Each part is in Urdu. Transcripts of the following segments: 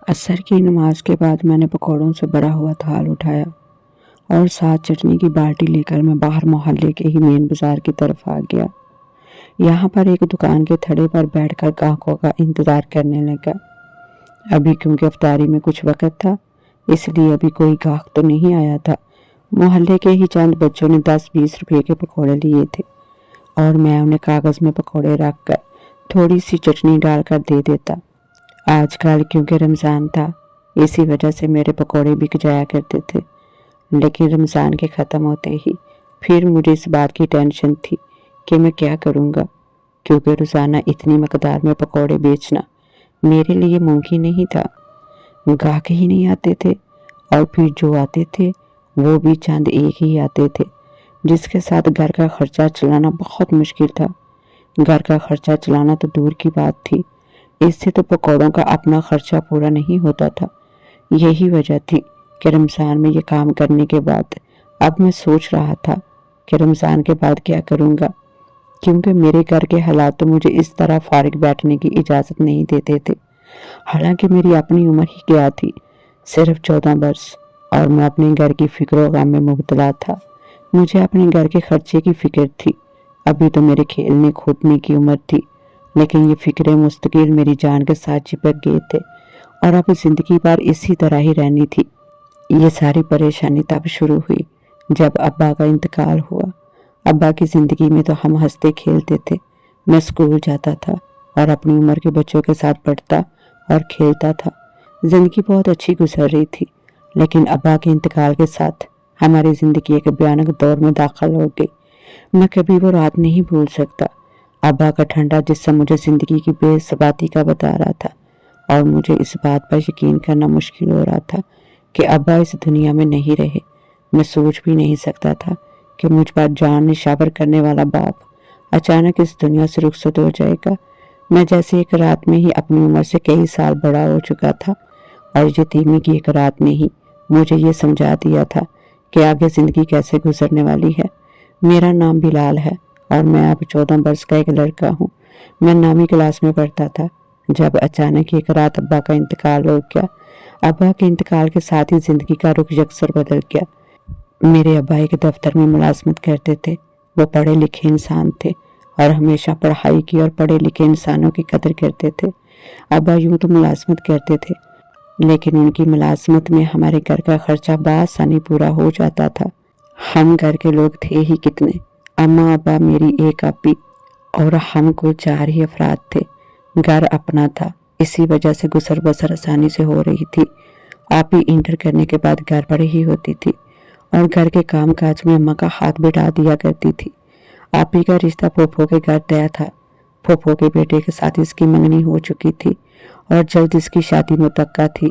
عصر کی نماز کے بعد میں نے پکوڑوں سے بڑا ہوا تھال اٹھایا اور ساتھ چٹنی کی بالٹی لے کر میں باہر محلے کے ہی مین بازار کی طرف آ گیا۔ یہاں پر ایک دکان کے تھڑے پر بیٹھ کر گاہکوں کا انتظار کرنے لگا۔ ابھی کیونکہ افطاری میں کچھ وقت تھا، اس لیے ابھی کوئی گاہک تو نہیں آیا تھا۔ محلے کے ہی چند بچوں نے 10-20 روپے کے پکوڑے لیے تھے اور میں انہیں کاغذ میں پکوڑے رکھ کر تھوڑی سی چٹنی ڈال کر دے دیتا۔ آج کل کیونکہ رمضان تھا، اسی وجہ سے میرے پکوڑے بک جایا کرتے تھے، لیکن رمضان کے ختم ہوتے ہی پھر مجھے اس بات کی ٹینشن تھی کہ میں کیا کروں گا، کیونکہ روزانہ اتنی مقدار میں پکوڑے بیچنا میرے لیے ممکن نہیں تھا۔ گاہک ہی نہیں آتے تھے، اور پھر جو آتے تھے وہ بھی چند ایک ہی آتے تھے، جس کے ساتھ گھر کا خرچہ چلانا بہت مشکل تھا۔ گھر کا خرچہ چلانا تو دور کی بات تھی، اس سے تو پکوڑوں کا اپنا خرچہ پورا نہیں ہوتا تھا۔ یہی وجہ تھی کہ رمضان میں یہ کام کرنے کے بعد اب میں سوچ رہا تھا کہ رمضان کے بعد کیا کروں گا، کیونکہ میرے گھر کے حالات تو مجھے اس طرح فارغ بیٹھنے کی اجازت نہیں دیتے تھے۔ حالانکہ میری اپنی عمر ہی کیا تھی، صرف 14 برس، اور میں اپنے گھر کی فکر و غم میں مبتلا تھا۔ مجھے اپنے گھر کے خرچے کی فکر تھی۔ ابھی تو میرے کھیلنے کودنے کی عمر تھی، لیکن یہ فکریں مستقل میری جان کے ساتھ چپک گئے تھے، اور اب زندگی بھر اسی طرح ہی رہنی تھی۔ یہ ساری پریشانی تب شروع ہوئی جب ابا کا انتقال ہوا۔ ابا کی زندگی میں تو ہم ہنستے کھیلتے تھے۔ میں اسکول جاتا تھا اور اپنی عمر کے بچوں کے ساتھ پڑھتا اور کھیلتا تھا۔ زندگی بہت اچھی گزر رہی تھی، لیکن ابا کے انتقال کے ساتھ ہماری زندگی ایک بھیانک دور میں داخل ہو گئی۔ میں کبھی وہ رات نہیں بھول سکتا۔ ابا کا ٹھنڈا جسم مجھے زندگی کی بے ثباتی کا بتا رہا تھا، اور مجھے اس بات پر یقین کرنا مشکل ہو رہا تھا کہ ابا اس دنیا میں نہیں رہے۔ میں سوچ بھی نہیں سکتا تھا کہ مجھ پر جان نشاور کرنے والا باپ اچانک اس دنیا سے رخصت ہو جائے گا۔ میں جیسے ایک رات میں ہی اپنی عمر سے کئی سال بڑا ہو چکا تھا، اور یتیمی کی ایک رات میں ہی مجھے یہ سمجھا دیا تھا کہ آگے زندگی کیسے گزرنے والی ہے۔ میرا نام بلال ہے اور میں اب 14 برس کا ایک لڑکا ہوں۔ میں 9ویں کلاس میں پڑھتا تھا جب اچانک ایک رات ابا کا انتقال ہو گیا۔ ابا کے انتقال کے ساتھ ہی زندگی کا رخ یکسر بدل گیا۔ میرے ابا ایک دفتر میں ملازمت کرتے تھے۔ وہ پڑھے لکھے انسان تھے اور ہمیشہ پڑھائی کی اور پڑھے لکھے انسانوں کی قدر کرتے تھے۔ ابا یوں تو ملازمت کرتے تھے، لیکن ان کی ملازمت میں ہمارے گھر کا خرچہ بآسانی پورا ہو جاتا تھا۔ ہم گھر کے لوگ تھے ہی کتنے، اماں، ابا، میری ایک آپی، اور ہم کل 4 ہی افراد تھے۔ گھر اپنا تھا، اسی وجہ سے گزر بسر آسانی سے ہو رہی تھی۔ آپی انٹر کرنے کے بعد گھر پر ہی ہوتی تھی اور گھر کے کام کاج میں اماں کا ہاتھ بٹا دیا کرتی تھی۔ آپی کا رشتہ پھوپھو کے گھر طے تھا۔ پھوپھو کے بیٹے کے ساتھ اس کی منگنی ہو چکی تھی اور جلد اس کی شادی متوقع تھی۔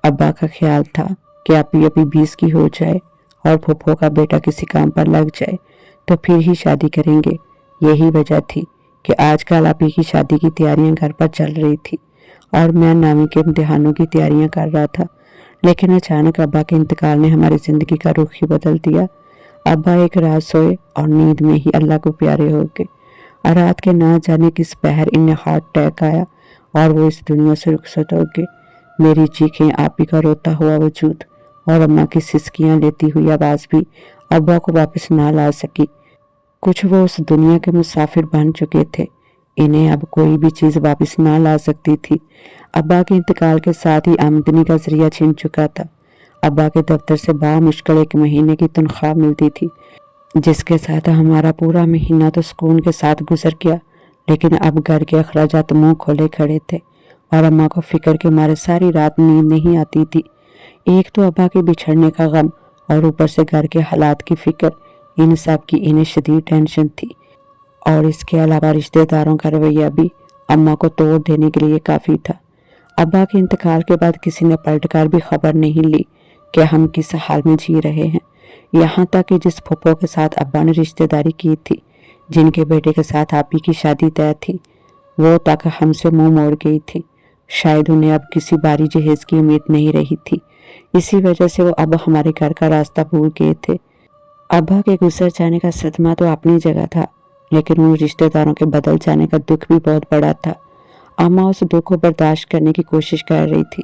ابا کا خیال تھا کہ آپی ابھی 20 کی ہو جائے اور پھوپھو کا بیٹا کسی کام پر لگ جائے تو پھر ہی شادی کریں گے۔ یہی وجہ تھی کہ آج کل آپی کی شادی کی تیاریاں گھر پر چل رہی تھی اور میں 9ویں کے امتحانوں کی تیاریاں کر رہا تھا۔ لیکن اچانک ابا کے انتقال نے ہماری زندگی کا رخ ہی بدل دیا۔ ابا ایک رات سوئے اور نیند میں ہی اللہ کو پیارے ہو گئے، اور رات کے نہ جانے کس پہر انہیں ہارٹ اٹیک آیا اور وہ اس دنیا سے رخصت ہو گئے۔ میری چیخیں، آپی کا روتا ہوا وجود اور اماں کی سسکیاں لیتی ہوئی آواز بھی ابا کو واپس نہ لا سکی۔ کچھ وہ اس دنیا کے مسافر بن چکے تھے، انہیں اب کوئی بھی چیز واپس نہ لا سکتی تھی۔ ابا کے انتقال کے ساتھ ہی آمدنی کا ذریعہ چھن چکا تھا۔ ابا کے دفتر سے بامشکل 1 مہینے کی تنخواہ ملتی تھی، جس کے ساتھ ہمارا پورا مہینہ تو سکون کے ساتھ گزر گیا۔ لیکن اب گھر کے اخراجات منہ کھولے کھڑے تھے اور اماں کو فکر کے مارے ساری رات نیند نہیں آتی تھی۔ ایک تو ابا کے بچھڑنے کا غم اور اوپر سے گھر کے حالات کی فکر، ان سب کی انہیں شدید ٹینشن تھی، اور اس کے علاوہ رشتہ داروں کا رویہ بھی اماں کو توڑ دینے کے لیے کافی تھا۔ ابا کے انتقال کے بعد کسی نے پلٹ کر بھی خبر نہیں لی کہ ہم کس حال میں جی رہے ہیں۔ یہاں تک کہ جس پھوپھو کے ساتھ ابا نے رشتہ داری کی تھی، جن کے بیٹے کے ساتھ آپی کی شادی طے تھی، وہ تک ہم سے منہ موڑ گئی تھی۔ شاید انہیں اب کسی باری جہیز کی امید نہیں رہی تھی، اسی وجہ سے وہ اب ہمارے گھر کا راستہ بھول گئے تھے۔ ابا کے گزر جانے کا صدمہ تو اپنی جگہ تھا، لیکن ان رشتہ داروں کے بدل جانے کا دکھ بھی بہت بڑا تھا۔ اماں اس دکھ کو برداشت کرنے کی کوشش کر رہی تھی،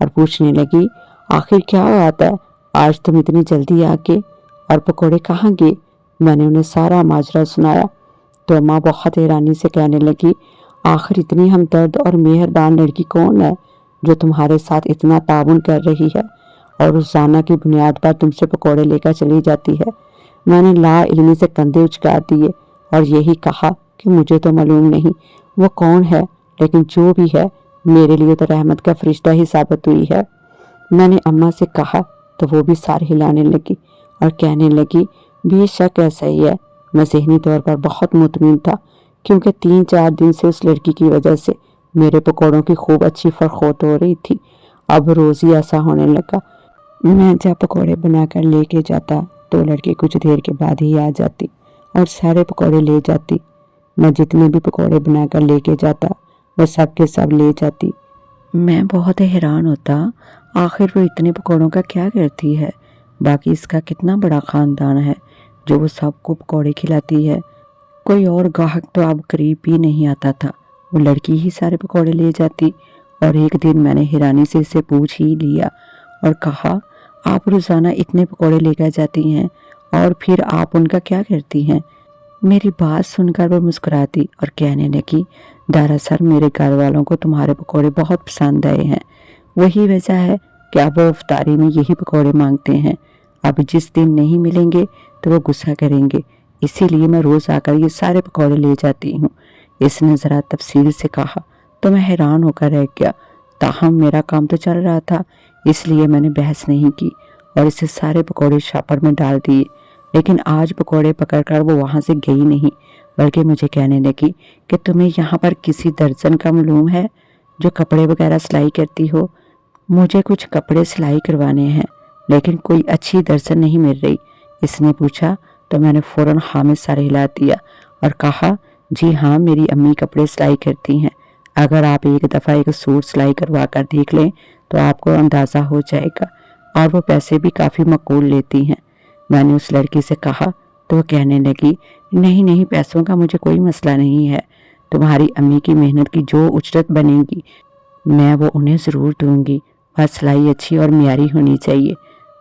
اور پوچھنے لگی آخر کیا آتا ہے آج تم اتنی جلدی آ کے، اور پکوڑے کہاں گئے؟ میں نے انہیں سارا ماجرا سنایا تو اماں بہت حیرانی سے کہنے لگی آخر اتنی ہمدرد اور مہربان لڑکی کون ہے جو تمہارے ساتھ اتنا تعاون کر رہی ہے اور روزانہ کی بنیاد پر تم سے پکوڑے لے کر چلی جاتی ہے؟ میں نے لا علمی سے کندھے اچکا دیے اور یہی کہا کہ مجھے تو معلوم نہیں وہ کون ہے، لیکن جو بھی ہے میرے لیے تو رحمت کا فرشتہ ہی ثابت ہوئی ہے۔ میں نے اماں سے کہا تو وہ بھی سار ہلانے لگی اور کہنے لگی بے شک ایسا ہی ہے۔ میں ذہنی طور پر بہت مطمئن تھا کیونکہ 3-4 دن سے اس لڑکی کی وجہ سے میرے پکوڑوں کی خوب اچھی فرخوت ہو رہی تھی۔ اب روز ہی ایسا ہونے لگا، میں جب پکوڑے بنا کر لے کے جاتا تو لڑکی کچھ دیر کے بعد ہی آ جاتی اور سارے پکوڑے لے جاتی۔ میں جتنے بھی پکوڑے بنا کر لے کے جاتا وہ سب کے سب لے جاتی۔ میں بہت حیران ہوتا آخر وہ اتنے پکوڑوں کا کیا کرتی ہے؟ باقی اس کا کتنا بڑا خاندان ہے جو وہ سب کو پکوڑے کھلاتی ہے۔ کوئی اور گاہک تو اب قریب بھی نہیں آتا تھا، وہ لڑکی ہی سارے پکوڑے لے جاتی۔ اور ایک دن میں نے حیرانی سے اسے پوچھ ہی لیا اور کہا آپ روزانہ اتنے پکوڑے لے کر جاتی ہیں اور پھر آپ ان کا کیا کرتی ہیں؟ میری بات سن کر وہ مسکراتی اور کہنے لگی دراصل میرے گھر والوں کو تمہارے پکوڑے بہت پسند آئے ہیں، وہی وجہ ہے کہ اب وہ افطاری میں یہی پکوڑے مانگتے ہیں۔ اب جس دن نہیں ملیں گے تو وہ غصہ کریں گے، اسی لیے میں روز آ کر یہ سارے پکوڑے لے جاتی ہوں۔ اس نے ذرا تفصیل سے کہا تو میں حیران ہو کر رہ گیا، تاہم میرا کام تو چل رہا تھا اس لیے میں نے بحث نہیں کی اور اسے سارے پکوڑے شاپر میں ڈال دیے۔ لیکن آج پکوڑے پکڑ کر وہ وہاں سے گئی نہیں، بلکہ مجھے کہنے لگی کہ تمہیں یہاں پر کسی درزن کا معلوم ہے جو کپڑے وغیرہ سلائی کرتی ہو؟ مجھے کچھ کپڑے سلائی کروانے ہیں لیکن کوئی اچھی درزن نہیں مل رہی۔ اس نے پوچھا تو میں نے فوراً ہاں میں سر ہلا دیا اور کہا جی ہاں میری امی کپڑے سلائی کرتی ہیں، اگر آپ ایک دفعہ ایک سوٹ سلائی کروا کر دیکھ لیں تو آپ کو اندازہ ہو جائے گا، اور وہ پیسے بھی کافی معقول لیتی ہیں۔ میں نے اس لڑکی سے کہا تو وہ کہنے لگی نہیں پیسوں کا مجھے کوئی مسئلہ نہیں ہے، تمہاری امی کی محنت کی جو اجرت بنے گی میں وہ انہیں ضرور دوں گی، بس سلائی اچھی اور معیاری ہونی چاہیے۔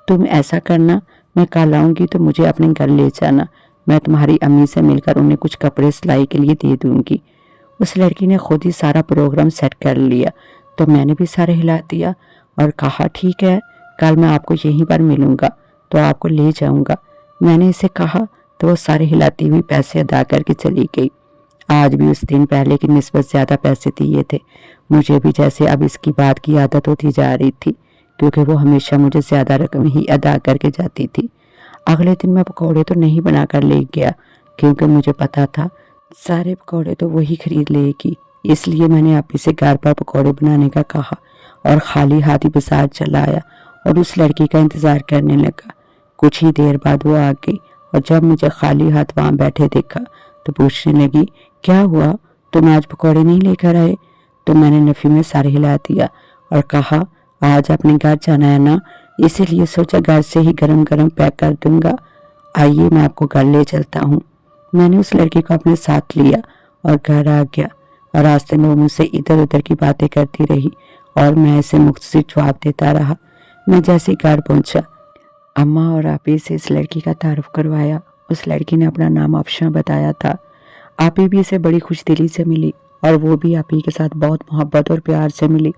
تم ایسا کرنا میں کل آؤں گی تو مجھے اپنے گھر لے جانا، میں تمہاری امی سے مل کر انہیں کچھ کپڑے سلائی کے لیے دے دوں گی۔ اس لڑکی نے خود ہی سارا پروگرام سیٹ کر لیا تو میں نے بھی سر ہلا دیا اور کہا ٹھیک ہے کل میں آپ کو یہیں پر ملوں گا تو آپ کو لے جاؤں گا۔ میں نے اسے کہا تو وہ سر ہلاتی ہوئی پیسے ادا کر کے چلی گئی۔ آج بھی اس دن پہلے کی نسبت زیادہ پیسے دیے تھے، مجھے بھی جیسے اب اس کی بات کی عادت ہوتی جا رہی تھی کیونکہ وہ ہمیشہ مجھے زیادہ رقم ہی ادا کر کے جاتی تھی۔ اگلے دن میں پکوڑے تو نہیں بنا کر لے گیا کیونکہ مجھے پتا تھا سارے پکوڑے تو وہی خرید لے گی، اس لیے میں نے اپی سے گھر پر پکوڑے بنانے کا کہا اور خالی ہاتھ ہی بازار چلا آیا اور اس لڑکی کا انتظار کرنے لگا۔ کچھ ہی دیر بعد وہ آ گئی اور جب مجھے خالی ہاتھ وہاں بیٹھے دیکھا تو پوچھنے لگی کیا ہوا تم آج پکوڑے نہیں لے کر آئے؟ تو میں نے نفی میں سر ہلا دیا اور کہا آج اپنے گھر جانا ہے نا، اسی لیے سوچا گھر سے ہی گرم گرم پیک کر دوں گا، آئیے میں آپ کو گھر لے چلتا ہوں۔ میں نے اس لڑکی کو اپنے ساتھ لیا اور گھر آ گیا اور راستے میں وہ مجھ سے ادھر ادھر کی باتیں کرتی رہی اور میں اسے مختصر جواب دیتا رہا۔ میں جیسے گھر پہنچا اماں اور آپی سے اس لڑکی کا تعارف کروایا۔ اس لڑکی نے اپنا نام افشاں بتایا تھا۔ آپی بھی اسے بڑی خوش دلی سے ملی اور وہ بھی آپی کے ساتھ بہت محبت اور پیار سے ملی۔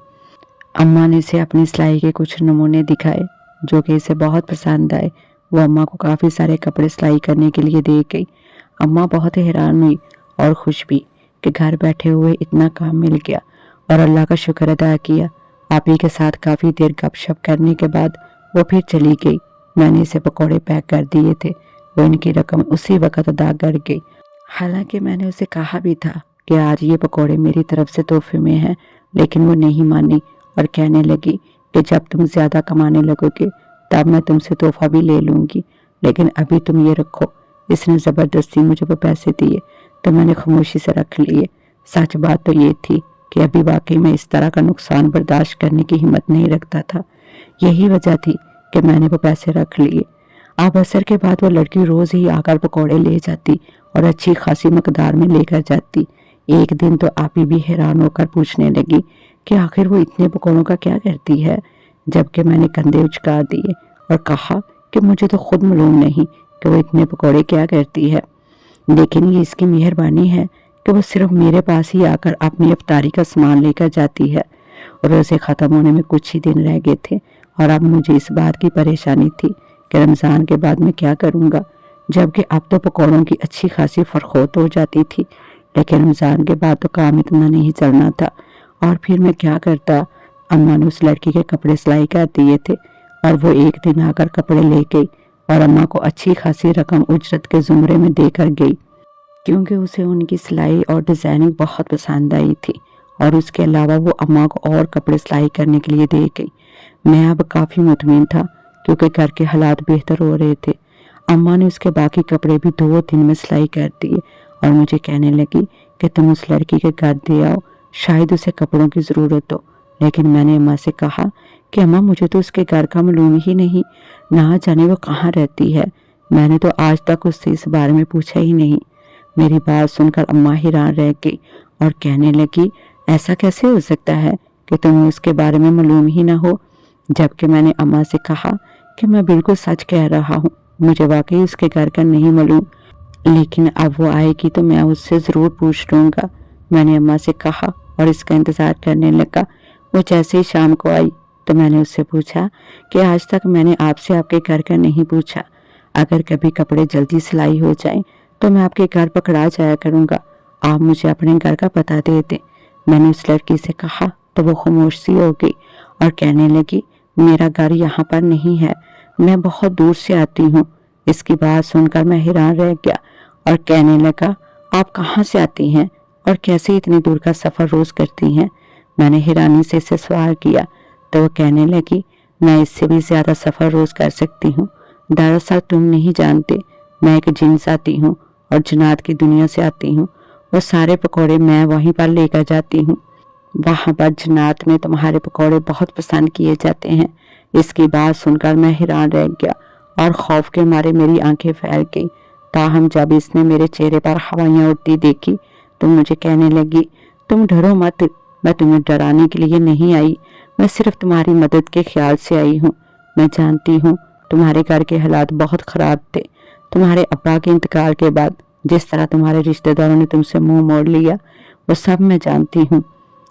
اماں نے اسے اپنی سلائی کے کچھ نمونے دکھائے جو کہ اسے بہت پسند آئے۔ وہ اماں کو کافی سارے کپڑے سلائی کرنے کے لیے دے گئی۔ اماں بہت حیران ہوئی اور خوش بھی کہ گھر بیٹھے ہوئے اتنا کام مل گیا اور اللہ کا شکر ادا کیا۔ آپی کے ساتھ کافی دیر گپ شپ کرنے کے بعد وہ پھر چلی گئی۔ میں نے اسے پکوڑے پیک کر دیے تھے، وہ ان کی رقم اسی وقت ادا کر گئی۔ حالانکہ میں نے اسے کہا بھی تھا کہ آج یہ پکوڑے میری طرف سے تحفے میں ہیں، لیکن وہ نہیں مانی اور کہنے لگی کہ جب تم زیادہ کمانے لگو گے تب میں تم سے تحفہ بھی لے لوں گی، لیکن ابھی تم یہ رکھو۔ اس نے زبردستی مجھے وہ پیسے دیے تو میں نے خاموشی سے رکھ لیے۔ سچ بات تو یہ تھی کہ ابھی واقعی میں اس طرح کا نقصان برداشت کرنے کی ہمت نہیں رکھتا تھا، یہی وجہ تھی کہ میں نے وہ پیسے رکھ لیے۔ اب عصر کے بعد وہ لڑکی روز ہی آ کر پکوڑے لے جاتی اور اچھی خاصی مقدار میں لے کر جاتی۔ ایک دن تو آپی بھی حیران ہو کر پوچھنے لگی کہ آخر وہ اتنے پکوڑوں کا کیا کرتی ہے، جبکہ میں نے کندھے اچکا دیے اور کہا کہ مجھے تو خود معلوم نہیں کہ وہ اتنے پکوڑے کیا کرتی ہے، لیکن یہ اس کی مہربانی ہے کہ وہ صرف میرے پاس ہی آ کر اپنی افطاری کا سامان لے کر جاتی ہے۔ روزے ختم ہونے میں کچھ ہی دن رہ گئے تھے اور اب مجھے اس بات کی پریشانی تھی کہ رمضان کے بعد میں کیا کروں گا، جبکہ اب تو پکوڑوں کی اچھی خاصی فروخت ہو جاتی تھی، لیکن رمضان کے بعد تو کام اتنا نہیں چلنا تھا، اور پھر میں کیا کرتا۔ اماں نے اس لڑکی کے کپڑے سلائی کر دیے تھے اور وہ ایک دن آ کر کپڑے لے گئی اور اماں کو اچھی خاصی رقم اجرت کے زمرے میں دے کر گئی، کیونکہ اسے ان کی سلائی اور ڈیزائننگ بہت پسند آئی تھی، اور اس کے علاوہ وہ اماں کو اور کپڑے سلائی کرنے کے لیے دے گئی۔ میں اب کافی مطمئن تھا کیونکہ گھر کے حالات بہتر ہو رہے تھے۔ اماں نے اس کے باقی کپڑے بھی 2 دن میں سلائی کر دیے اور مجھے کہنے لگی کہ تم اس لڑکی کے گھر دے آؤ، شاید اسے کپڑوں کی ضرورت ہو، لیکن میں نے اماں سے کہا کہ اماں مجھے تو اس کے گھر کا معلوم ہی نہیں، نہ جانے وہ کہاں رہتی ہے، میں نے تو آج تک اس سے اس بارے میں پوچھا ہی نہیں۔ میری بات سن کر اماں حیران رہ گئی اور کہنے لگی ایسا کیسے ہو سکتا ہے کہ تمہیں اس کے بارے میں معلوم ہی نہ ہو، جبکہ میں نے اماں سے کہا کہ میں بالکل سچ کہہ رہا ہوں، مجھے واقعی اس کے گھر کا نہیں معلوم، لیکن اب وہ آئے گی تو میں اس سے ضرور پوچھ لوں گا۔ میں نے اماں سے کہا اور اس کا انتظار کرنے لگا۔ وہ جیسے ہی شام کو آئی تو میں نے اس سے پوچھا کہ آج تک میں نے آپ سے آپ کے گھر کا نہیں پوچھا، اگر کبھی کپڑے جلدی سلائی ہو جائیں تو میں آپ کے گھر پکڑا جایا کروں گا، آپ مجھے اپنے گھر کا پتہ دے دیں۔ میں نے اس لڑکی سے کہا تو وہ خاموش سی ہو گئی اور کہنے لگی میرا گھر یہاں پر نہیں ہے، میں بہت دور سے آتی ہوں۔ اس کی بات سن کر میں حیران رہ گیا اور کہنے لگا آپ کہاں سے آتی ہیں اور کیسے اتنی دور کا سفر روز کرتی ہیں؟ میں نے حیرانی سے اسے سوال کیا تو وہ کہنے لگی میں اس سے بھی زیادہ سفر روز کر سکتی ہوں، دراصل تم نہیں جانتے، میں ایک جن آتی ہوں اور جنات کی دنیا سے آتی ہوں، وہ سارے پکوڑے میں وہیں پر لے کر جاتی ہوں، وہاں پر جنات میں تمہارے پکوڑے بہت پسند کیے جاتے ہیں۔ اس کی بات سن کر میں حیران رہ گیا اور خوف کے مارے میری آنکھیں پھیل گئی، تاہم جب اس نے میرے چہرے پر ہوائیاں اڑتی دیکھی تو مجھے کہنے لگی تم ڈرو مت، میں تمہیں ڈرانے کے لیے نہیں آئی، میں صرف تمہاری مدد کے خیال سے آئی ہوں۔ میں جانتی ہوں تمہارے گھر کے حالات بہت خراب تھے، تمہارے ابا کے انتقال کے بعد جس طرح تمہارے رشتہ داروں نے تم سے منہ موڑ لیا وہ سب میں جانتی ہوں۔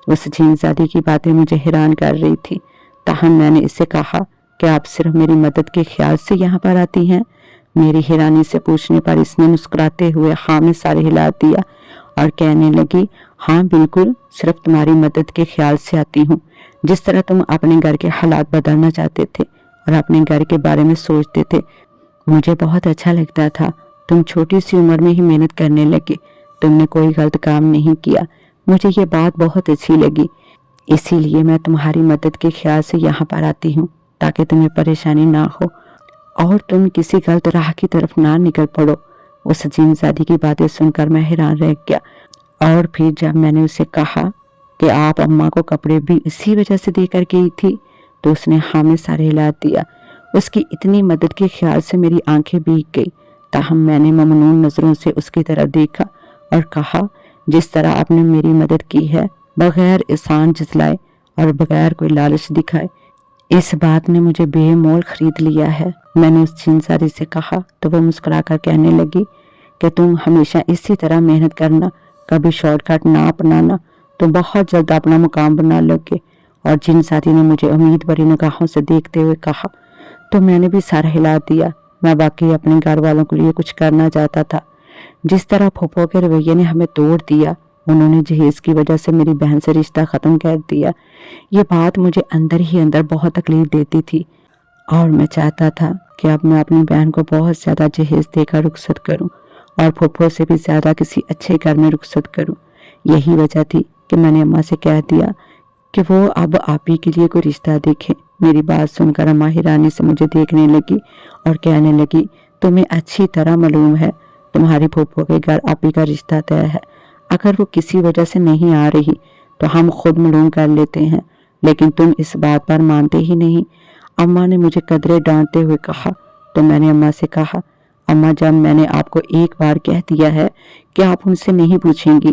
اس جھین زادی کی باتیں مجھے حیران کر رہی تھی، تاہم میں نے اس سے کہا کہ آپ صرف میری مدد کے خیال سے یہاں پر آتی ہیں؟ میری حیرانی سے پوچھنے پر اس نے مسکراتے ہوئے ہاں میں سر ہلا دیا اور کہنے لگی ہاں بالکل، صرف تمہاری مدد کے خیال سے آتی ہوں، جس طرح تم اپنے گھر کے حالات بدلنا چاہتے تھے اور اپنے گھر کے بارے میں سوچتے تھے، مجھے بہت اچھا لگتا تھا۔ تم چھوٹی سی عمر میں ہی محنت کرنے لگے، تم نے کوئی غلط کام نہیں کیا، مجھے یہ بات بہت اچھی لگی، اسی لیے میں تمہاری مدد کے خیال سے یہاں پر آتی ہوں تاکہ تمہیں پریشانی نہ ہو اور تم کسی غلط راہ کی طرف نہ نکل پڑو۔ اس جن زادی کی باتیں سن کر میں حیران رہ گیا، اور پھر جب میں نے اسے کہا کہ آپ اماں کو کپڑے بھی اسی وجہ سے دے کر گئی تھی تو اس نے ہاں میں سر ہلا دیا۔ اس کی اتنی مدد کے خیال سے میری آنکھیں بھیگ گئی، تاہم میں نے ممنون نظروں سے اس کی طرف دیکھا اور کہا جس طرح آپ نے میری مدد کی ہے بغیر احسان جتلائے اور بغیر کوئی لالچ دکھائے، اس بات نے مجھے بے مول خرید لیا ہے۔ میں نے اس جن زادی سے کہا تو وہ مسکرا کر کہنے لگی کہ تم ہمیشہ اسی طرح محنت کرنا، کبھی شارٹ کٹ نہ اپنانا، تو بہت جلد اپنا مقام بنا لو گے۔ اور جن زادی نے مجھے امید بھری نگاہوں سے دیکھتے ہوئے کہا تو میں نے بھی سر ہلا دیا۔ میں باقی اپنے گھر والوں کے لیے کچھ کرنا چاہتا تھا، جس طرح پھوپھو کے رویے نے ہمیں توڑ دیا، انہوں نے جہیز کی وجہ سے میری بہن سے رشتہ ختم کر دیا، یہ بات مجھے اندر ہی اندر بہت تکلیف دیتی تھی اور میں چاہتا تھا کہ اب میں اپنی بہن کو بہت زیادہ جہیز دے کر رخصت کروں اور پھوپھو سے بھی زیادہ کسی اچھے گھر میں رخصت کروں۔ یہی وجہ تھی کہ میں نے اماں سے کہہ دیا کہ وہ اب آپ ہی کے لیے کوئی رشتہ دیکھیں۔ میری بات سن کر اماں حیرانی سے مجھے دیکھنے لگی اور کہنے لگی تمہیں اچھی طرح معلوم ہے تمہاری پھوپھو کے گھر آپ ہی کا رشتہ طے ہے، اگر وہ کسی وجہ سے نہیں آ رہی تو ہم خود معلوم کر لیتے ہیں، لیکن تم اس بات پر مانتے ہی نہیں۔ اماں نے مجھے قدرے ڈانٹتے ہوئے کہا تو میں نے اماں سے کہا اماں جب میں نے آپ کو ایک بار کہہ دیا ہے کہ آپ ان سے نہیں پوچھیں گی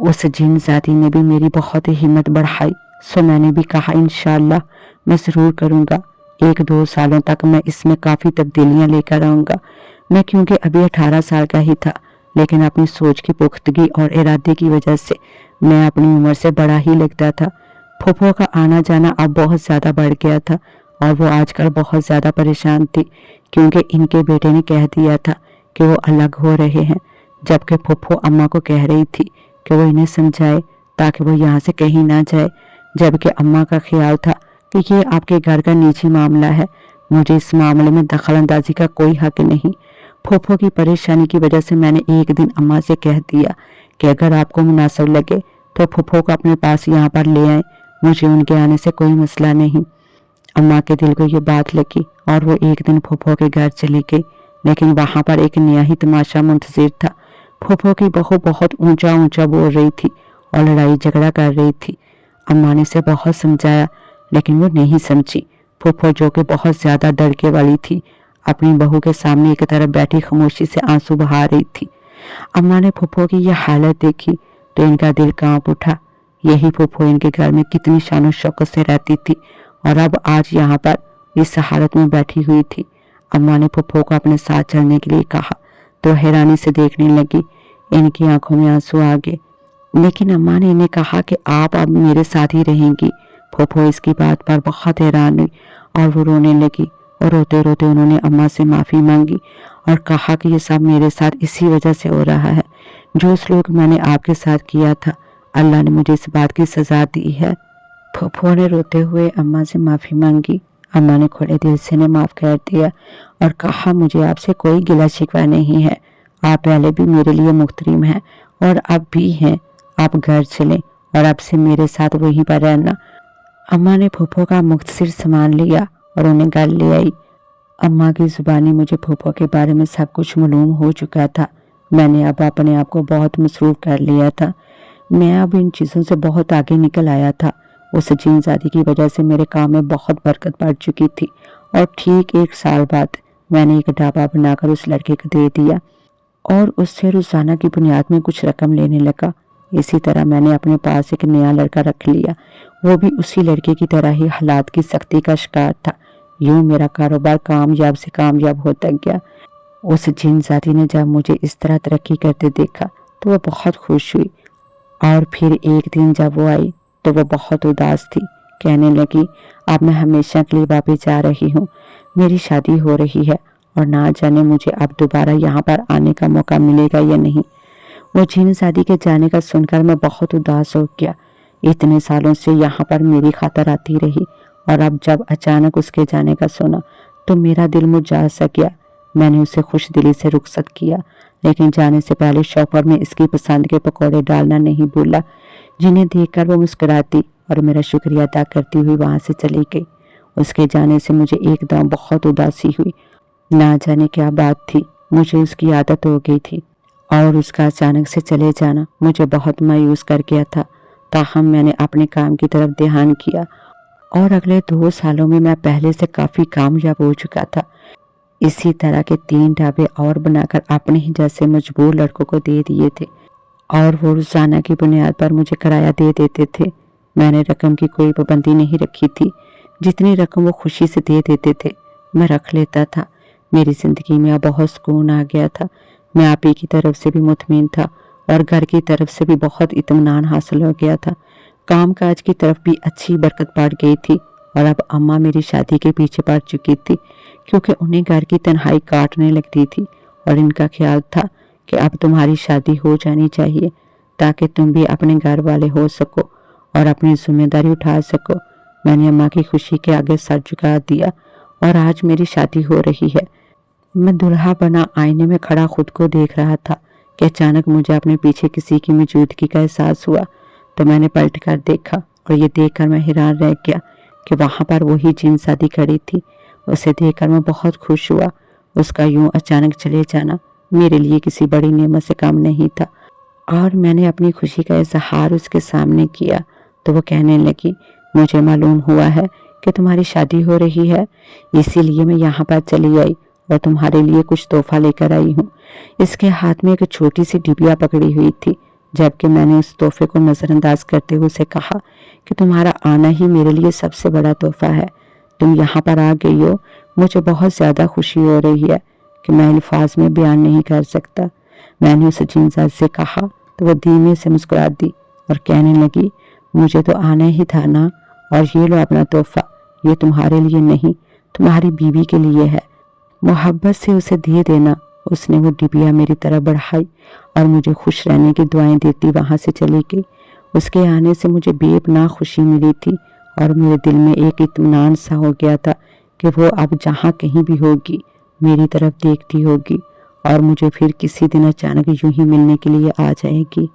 اس جن ذاتی نے بھی میری بہت ہمت بڑھائی، سو میں نے بھی کہا انشاءاللہ میں ضرور کروں گا۔ 1-2 سالوں تک میں اس میں کافی تبدیلیاں لے کر آؤں گا۔ میں کیونکہ ابھی 18 سال کا ہی تھا، لیکن اپنی سوچ کی پختگی اور ارادے کی وجہ سے میں اپنی عمر سے بڑا ہی لگتا تھا۔ پھوپھو کا آنا جانا اب بہت زیادہ بڑھ گیا تھا اور وہ آج کل بہت زیادہ پریشان تھی، کیونکہ ان کے بیٹے نے کہہ دیا تھا کہ وہ الگ ہو رہے ہیں، جبکہ پھوپھو اماں کو کہہ رہی تھی کہ وہ انہیں سمجھائے تاکہ وہ یہاں سے کہیں نہ جائے، جبکہ اماں کا خیال تھا کہ یہ آپ کے گھر کا نجی معاملہ ہے، مجھے اس معاملے میں دخل اندازی کا کوئی حق نہیں۔ پھوپھو کی پریشانی کی وجہ سے میں نے ایک دن اماں سے کہہ دیا کہ اگر آپ کو مناسب لگے تو پھوپھو کو اپنے پاس یہاں پر لے آئیں، مجھے ان کے آنے سے کوئی مسئلہ نہیں۔ اماں کے دل کو یہ بات لگی اور وہ ایک دن پھوپھو کے گھر چلی گئی، لیکن وہاں پر ایک نیا ہی تماشا منتظر تھا۔ پھوپھو کی بہو بہت اونچا اونچا بول رہی تھی اور لڑائی جھگڑا کر رہی تھی۔ اماں نے اسے بہت سمجھایا لیکن وہ نہیں سمجھی۔ پھوپھو جو کہ بہت زیادہ دڑکے والی تھی، اپنی بہو کے سامنے ایک طرف بیٹھی خاموشی سے آنسو بہا رہی تھی۔ اماں نے پھوپھو کی یہ حالت دیکھی تو ان کا دل کانپ اٹھا۔ یہی پھوپھو ان کے گھر میں کتنی شان و شوکت سے رہتی تھی اور اب آج یہاں پر اس حالت میں بیٹھی ہوئی تھی۔ اماں نے پھوپھو کو اپنے ساتھ چلنے کے لیے کہا تو حیرانی سے دیکھنے لگی۔ ان کی آنکھوں میں آنسو آ گئے، لیکن اماں نے انہیں کہا کہ آپ اب میرے ساتھ ہی رہیں گی۔ پھوپھو اس کی بات پر بہت حیران ہوئی اور وہ رونے لگی، اور روتے روتے انہوں نے اماں سے معافی مانگی اور کہا کہ یہ سب میرے ساتھ اسی وجہ سے ہو رہا ہے، جو سلوک میں نے آپ کے ساتھ کیا تھا، اللہ نے مجھے اس بات کی سزا دی ہے۔ پھوپھو نے روتے ہوئے اماں سے معافی مانگی۔ اماں نے کھلے دل سے انہیں معاف کر دیا اور کہا مجھے آپ سے کوئی گلہ شکوہ نہیں ہے، آپ پہلے بھی میرے لیے محترم ہیں اور اب بھی ہیں، آپ گھر چلیں اور اب سے میرے ساتھ وہیں پر رہنا۔ اماں نے پھوپھو کا مختصر سامان لیا اور انہیں گھر لے آئی۔ اماں کی زبانی مجھے پھوپھو کے بارے میں سب کچھ معلوم ہو چکا تھا۔ میں نے اب اپنے آپ کو بہت مصروف کر لیا تھا، میں اب ان چیزوں سے بہت آگے نکل آیا تھا۔ اس جن زادی کی وجہ سے میرے کام میں بہت برکت بڑھ چکی تھی، اور ٹھیک 1 سال بعد میں نے ایک ڈھابہ بنا کر اس لڑکے کو دے دیا اور اس سے روزانہ کی بنیاد میں کچھ رقم لینے لگا۔ اسی طرح میں نے اپنے پاس ایک نیا لڑکا رکھ لیا، وہ بھی اسی لڑکے کی طرح ہی حالات کی سختی کا شکار تھا۔ یوں میرا کاروبار کامیاب سے کامیاب ہوتا گیا۔ اس جن ذاتی نے جب مجھے اس طرح ترقی کرتے دیکھا تو وہ بہت خوش ہوئی، اور پھر ایک دن جب وہ آئی تو وہ بہت اداس تھی۔ کہنے لگی اب میں ہمیشہ کے لیے واپس جا رہی ہوں، میری شادی ہو رہی ہے اور نہ جانے مجھے اب دوبارہ یہاں پر آنے کا موقع ملے گا یا نہیں۔ وہ جن زادی کے جانے کا سن کر میں بہت اداس ہو گیا۔ اتنے سالوں سے یہاں پر میری خاطر آتی رہی، اور اب جب اچانک اس کے جانے کا سنا تو میرا دل مجھا سا گیا۔ میں نے اسے خوش دلی سے رخصت کیا، لیکن جانے سے پہلے شوپر میں اس کی پسند کے پکوڑے ڈالنا نہیں بھولا، جنہیں دیکھ کر وہ مسکراتی اور میرا شکریہ ادا کرتی ہوئی وہاں سے چلی گئی۔ اس کے جانے سے مجھے ایک دم بہت اداسی ہوئی، نہ جانے کیا بات تھی، مجھے اس کی عادت ہو گئی تھی، اور اس کا اچانک سے چلے جانا مجھے بہت مایوس کر گیا تھا۔ تاہم میں نے اپنے کام کی طرف دھیان کیا، اور اگلے 2 سالوں میں پہلے سے کافی کامیاب ہو چکا تھا۔ اسی طرح کے 3 ڈھابے اور بنا کر اپنے ہی جیسے مجبور لڑکوں کو دے دیے تھے، اور وہ روزانہ کی بنیاد پر مجھے کرایہ دے دیتے تھے۔ میں نے رقم کی کوئی پابندی نہیں رکھی تھی، جتنی رقم وہ خوشی سے دے دیتے تھے میں رکھ لیتا تھا۔ میری زندگی میں اب بہت سکون آ گیا تھا، میں آپ ہی کی طرف سے بھی مطمئن تھا اور گھر کی طرف سے بھی بہت اطمینان حاصل ہو گیا تھا۔ کام کاج کی طرف بھی اچھی برکت بڑھ گئی تھی، اور اب اماں میری شادی کے پیچھے پڑ چکی تھی، کیونکہ انہیں گھر کی تنہائی کاٹنے لگتی تھی، اور ان کا خیال تھا کہ اب تمہاری شادی ہو جانی چاہیے تاکہ تم بھی اپنے گھر والے ہو سکو اور اپنی ذمہ داری اٹھا سکو۔ میں نے اماں کی خوشی کے آگے سر جھکا دیا، اور آج میری شادی ہو رہی ہے۔ میں دلہا بنا آئینے میں کھڑا خود کو دیکھ رہا تھا کہ اچانک مجھے اپنے پیچھے کسی کی موجودگی کا احساس ہوا، تو میں نے پلٹ کر دیکھا، اور یہ دیکھ کر میں حیران رہ گیا کہ وہاں پر وہی جن زادی کھڑی تھی۔ اسے دیکھ کر میں بہت خوش ہوا۔ اس کا یوں اچانک چلے جانا میرے لیے کسی بڑی نعمت سے کم نہیں تھا، اور میں نے اپنی خوشی کا اظہار اس کے سامنے کیا تو وہ کہنے لگی مجھے معلوم ہوا ہے کہ تمہاری شادی ہو رہی ہے، اسی لیے میں یہاں پر چلی آئی اور تمہارے لیے کچھ تحفہ لے کر آئی ہوں۔ اس کے ہاتھ میں ایک چھوٹی سی ڈبیا پکڑی ہوئی تھی۔ جبکہ میں نے اس تحفے کو نظر انداز کرتے ہوئے اسے کہا کہ تمہارا آنا ہی میرے لیے سب سے بڑا تحفہ ہے۔ تم یہاں پر آ گئی ہو، مجھے بہت زیادہ خوشی ہو رہی ہے کہ میں الفاظ میں بیان نہیں کر سکتا۔ میں نے اسے جنزات سے کہا تو وہ دھیمے سے مسکرا دی اور کہنے لگی، مجھے تو آنا ہی تھا نا، اور یہ لو اپنا تحفہ، یہ تمہارے لیے نہیں، تمہاری بیوی کے لیے ہے۔ محبت سے اسے دے دینا۔ اس نے وہ ڈبیا میری طرف بڑھائی اور مجھے خوش رہنے کی دعائیں دیتی وہاں سے چلی گئی۔ اس کے آنے سے مجھے بے پناہ خوشی ملی تھی اور میرے دل میں ایک اطمینان سا ہو گیا تھا کہ وہ اب جہاں کہیں بھی ہوگی میری طرف دیکھتی ہوگی اور مجھے پھر کسی دن اچانک یوں ہی ملنے کے لیے آ جائے گی۔